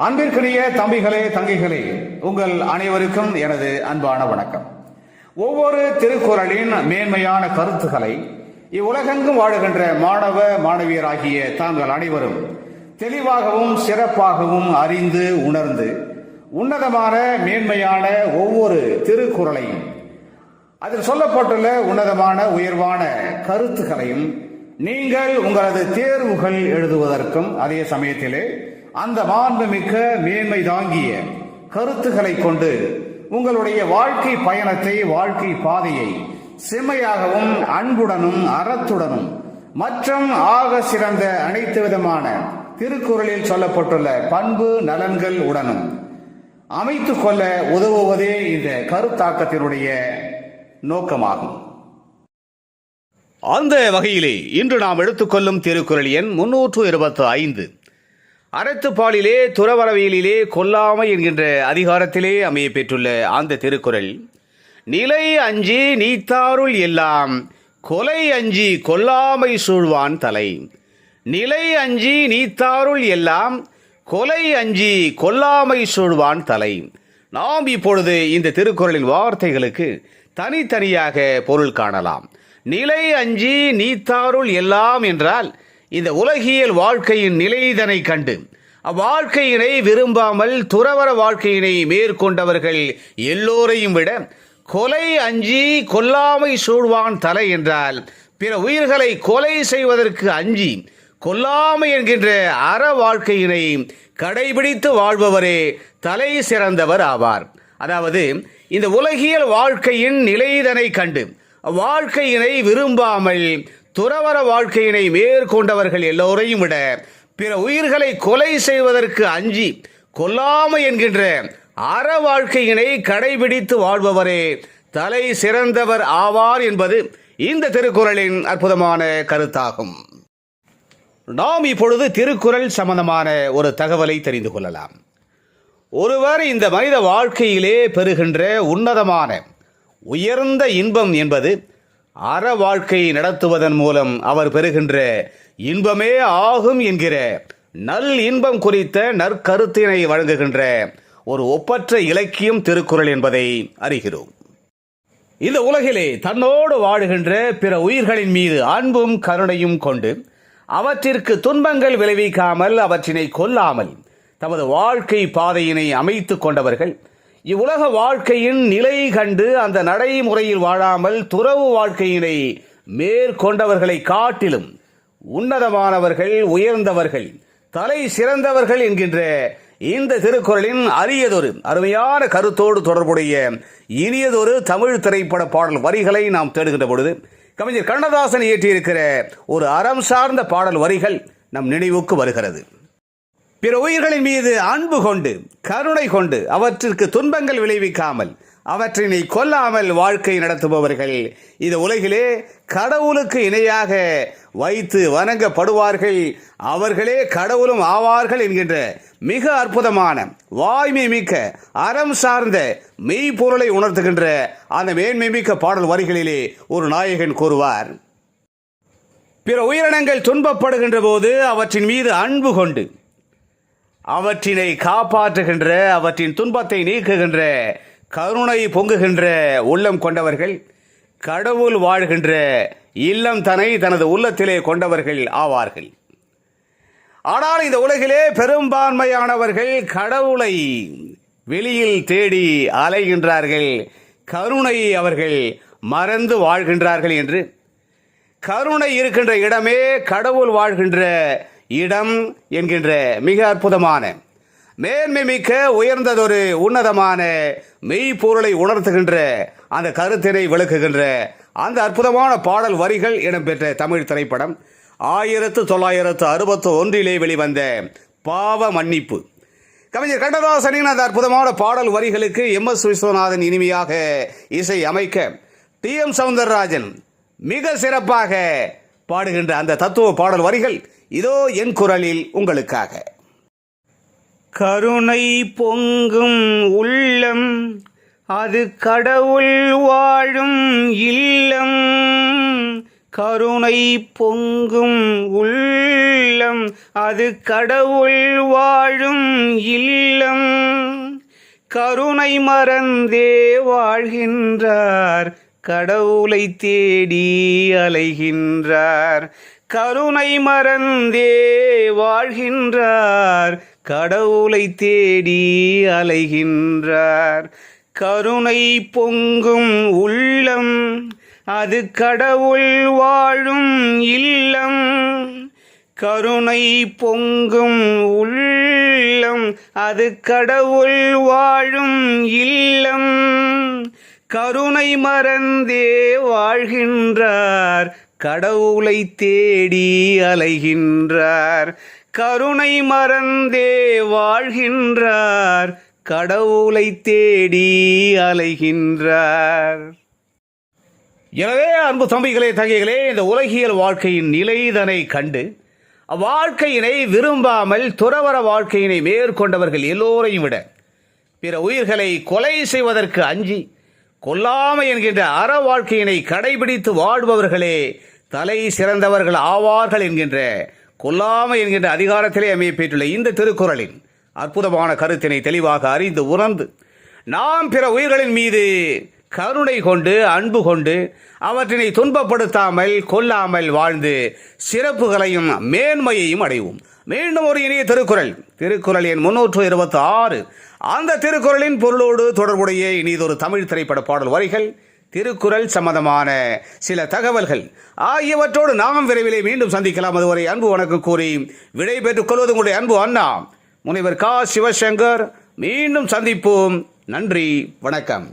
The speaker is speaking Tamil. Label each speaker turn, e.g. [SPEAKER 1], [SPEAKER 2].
[SPEAKER 1] அன்பிற்குரிய தம்பிகளே, தங்கைகளே, உங்கள் அனைவருக்கும் எனது அன்பான வணக்கம். ஒவ்வொரு திருக்குறளின் மேன்மையான கருத்துக்களை இவ்வுலகெங்கும் வாழுகின்ற மாணவ மாணவியராகிய தாங்கள் அனைவரும் தெளிவாகவும் சிறப்பாகவும் அறிந்து உணர்ந்து உன்னதமான மேன்மையான ஒவ்வொரு திருக்குறளையும் அதில் சொல்லப்பட்டுள்ள உன்னதமான உயர்வான கருத்துக்களையும் நீங்கள் உங்களது தேர்வுகள் எழுதுவதற்கும் அதே சமயத்திலே அந்த மாண்புமிக்க மேன்மை தாங்கிய கருத்துக்களை கொண்டு உங்களுடைய வாழ்க்கை பயணத்தை, வாழ்க்கை பாதையை செம்மையாகவும் அன்புடனும் அறத்துடனும் மற்றும் ஆக சிறந்த அனைத்து விதமான திருக்குறளில் சொல்லப்பட்டுள்ள பண்பு நலன்கள் உடனும் அமைத்துக் கொள்ள உதவுவதே இந்த கருத்தாக்கத்தினுடைய நோக்கமாகும். அந்த வகையிலே இன்று நாம் எடுத்துக்கொள்ளும் திருக்குறள் எண் 325 அறத்துப்பாலிலே துறவரவியலிலே கொல்லாமை என்கின்ற அதிகாரத்திலே அமைய பெற்றுள்ள அந்த திருக்குறள், நிலை அஞ்சி நீத்தாருள் எல்லாம் கொலை அஞ்சி கொல்லாமை சூழ்வான் தலை. நிலை அஞ்சி நீத்தாருள் எல்லாம் கொலை அஞ்சி கொல்லாமை சூழ்வான் தலை. நாம் இப்பொழுது இந்த திருக்குறளின் வார்த்தைகளுக்கு தனித்தனியாக பொருள் காணலாம். நிலை அஞ்சி நீத்தாருள் எல்லாம் என்றால் இந்த உலகியல் வாழ்க்கையின் நிலைதனை கண்டு அவ்வாழ்க்கையினை விரும்பாமல் துறவற வாழ்க்கையினை மேற்கொண்டவர்கள் எல்லோரையும் விட கொலை அஞ்சி கொல்லாமை சூழ்வான் தலை என்றால் பிற உயிர்களை கொலை செய்வதற்கு அஞ்சி கொல்லாமை என்கின்ற அற வாழ்க்கையினை கடைபிடித்து வாழ்பவரே தலை சிறந்தவர் ஆவார். அதாவது இந்த உலகியல் வாழ்க்கையின் நிலைதனை கண்டு வாழ்க்கையினை விரும்பாமல் துறவற வாழ்க்கையினை மேற்கொண்டவர்கள் எல்லோரையும் விட பிற உயிர்களை கொலை செய்வதற்கு அஞ்சி கொல்லாமை என்கின்ற அற வாழ்க்கையினை கடைபிடித்து வாழ்பவரே தலை சிறந்தவர் ஆவார் என்பது இந்த திருக்குறளின் அற்புதமான கருத்தாகும். நாம் இப்பொழுது திருக்குறள் சம்பந்தமான ஒரு தகவலை தெரிந்து கொள்ளலாம். ஒருவர் இந்த மனித வாழ்க்கையிலே பெறுகின்ற உன்னதமான உயர்ந்த இன்பம் என்பது அற வாழ்க்கை நடத்துவதன் மூலம் அவர் பெறுகின்ற இன்பமே ஆகும் என்கிற நல் இன்பம் குறித்த நற்கருத்தினை வழங்குகின்ற ஒரு ஒப்பற்ற இலக்கியம் திருக்குறள் என்பதை அறிகிறோம். இந்த உலகிலே தன்னோடு வாழுகின்ற பிற உயிர்களின் மீது அன்பும் கருணையும் கொண்டு அவற்றிற்கு துன்பங்கள் விளைவிக்காமல் அவற்றினை கொல்லாமல் தமது வாழ்க்கை பாதையினை அமைத்துக் கொண்டவர்கள் இவ்வுலக வாழ்க்கையின் நிலை கண்டு அந்த நடைமுறையில் வாழாமல் துறவு வாழ்க்கையினை மேற்கொண்டவர்களை காட்டிலும் உன்னதமானவர்கள், உயர்ந்தவர்கள், தலை சிறந்தவர்கள் என்கின்ற இந்த திருக்குறளின் அரியதொரு அருமையான கருத்தோடு தொடர்புடைய இனியதொரு தமிழ் திரைப்பட பாடல் வரிகளை நாம் தேடுகின்ற பொழுது கவிஞர் கண்ணதாசன் இயற்றியிருக்கிற ஒரு அறம் சார்ந்த பாடல் வரிகள் நம் நினைவுக்கு வருகிறது. பிற உயிர்களின் மீது அன்பு கொண்டு கருணை கொண்டு அவற்றிற்கு துன்பங்கள் விளைவிக்காமல் அவற்றினை கொல்லாமல் வாழ்க்கை நடத்துபவர்கள் இந்த உலகிலே கடவுளுக்கு இணையாக வைத்து வணங்கப்படுவார்கள், அவர்களே கடவுளும் ஆவார்கள் என்கின்ற மிக அற்புதமான வாய்மை மிக்க அறம் சார்ந்த மெய்ப்பொருளை உணர்த்துகின்ற அந்த மேன்மை மிக்க பாடல் வரிகளிலே ஒரு நாயகன் கூறுவார், பிற உயிரினங்கள் துன்பப்படுகின்ற போது அவற்றின் மீது அன்பு கொண்டு அவற்றினை காப்பாற்றுகின்ற, அவற்றின் துன்பத்தை நீக்குகின்ற, கருணை பொங்குகின்ற உள்ளம் கொண்டவர்கள் கடவுள் வாழ்கின்ற இல்லம் தன்னை தனது உள்ளத்திலே கொண்டவர்கள் ஆவார்கள். ஆனால் இந்த உலகிலே பெரும்பான்மையானவர்கள் கடவுளை வெளியில் தேடி அலைகின்றார்கள், கருணையை அவர்கள் மறந்து வாழ்கின்றார்கள் என்று. கருணை இருக்கின்ற இடமே கடவுள் வாழ்கின்ற இடம் என்கின்ற மிக அற்புதமான மேன்மை மிக்க உயர்ந்ததொரு உன்னதமான மெய்ப்பொருளை உணர்த்துகின்ற அந்த கருத்தினை விளக்குகின்ற அந்த அற்புதமான பாடல் வரிகள் இடம்பெற்ற தமிழ் திரைப்படம் 1961 வெளிவந்த பாவ மன்னிப்பு. கவிஞர் கண்ணதாசனின் அந்த அற்புதமான பாடல் வரிகளுக்கு MS விஸ்வநாதன் இனிமையாக இசை அமைக்க TM சௌந்தரராஜன் மிக சிறப்பாக பாடுகின்ற அந்த தத்துவ பாடல் வரிகள் இதோ என் குரலில் உங்களுக்காக. கருணை பொங்கும் உள்ளம் அது கடவுள் வாழும் இல்லம், கருணை பொங்கும் உள்ளம் அது கடவுள் வாழும் இல்லம், கருணை மறந்தே வாழ்கின்றார், கடவுளை தேடி அலைகின்றார். கருணை மறந்தே வாழ்கின்றார், கடவுளை தேடி அலைகின்றார். கருணை பொங்கும் உள்ளம், அது கடவுள் வாழும் இல்லம். கருணை பொங்கும் உள்ளம், அது கடவுள் வாழும் இல்லம். கருணை மறந்தே வாழ்கின்றார், கடவுளை தேடி அலைகின்றார். கருணை மறந்தே வாழ்கின்றார், கடவுளை தேடி அலைகின்றார். எனவே அன்பு தம்பிகளே, தங்கைகளே, இந்த உலகியல் வாழ்க்கையின் நிலைதனை கண்டு அவ்வாழ்க்கையினை விரும்பாமல் துறவற வாழ்க்கையினை மேற்கொண்டவர்கள் எல்லோரையும் விட பிற உயிர்களை கொலை செய்வதற்கு அஞ்சி கொல்லாமை என்கின்ற அற வாழ்க்கையினை கடைபிடித்து வாழ்பவர்களே தலை சிறந்தவர்கள் ஆவார்கள் என்கின்ற கொல்லாமை என்கின்ற அதிகாரத்திலே அமையப்பெற்றுள்ள இந்த திருக்குறளின் அற்புதமான கருத்தினை தெளிவாக அறிந்து உணர்ந்து நாம் பிற உயிர்களின் மீது கருணை கொண்டு அன்பு கொண்டு அவற்றினை துன்பப்படுத்தாமல் கொல்லாமல் வாழ்ந்து சிறப்புகளையும் மேன்மையையும் அடைவோம். மீண்டும் ஒரு இனிய திருக்குறள் எண் 326. அந்த திருக்குறளின் பொருளோடு தொடர்புடைய இனியதொரு தமிழ் திரைப்பட பாடல் வரிகள், திருக்குறள் சம்பந்தமான சில தகவல்கள் ஆகியவற்றோடு நாம் விரைவிலே மீண்டும் சந்திக்கலாம். அதுவரை அன்பு வணக்கம் கூறி விடை பெற்றுக் கொள்வது உங்களுடைய அன்பு அண்ணா முனைவர் கா. சிவசங்கர். மீண்டும் சந்திப்போம். நன்றி, வணக்கம்.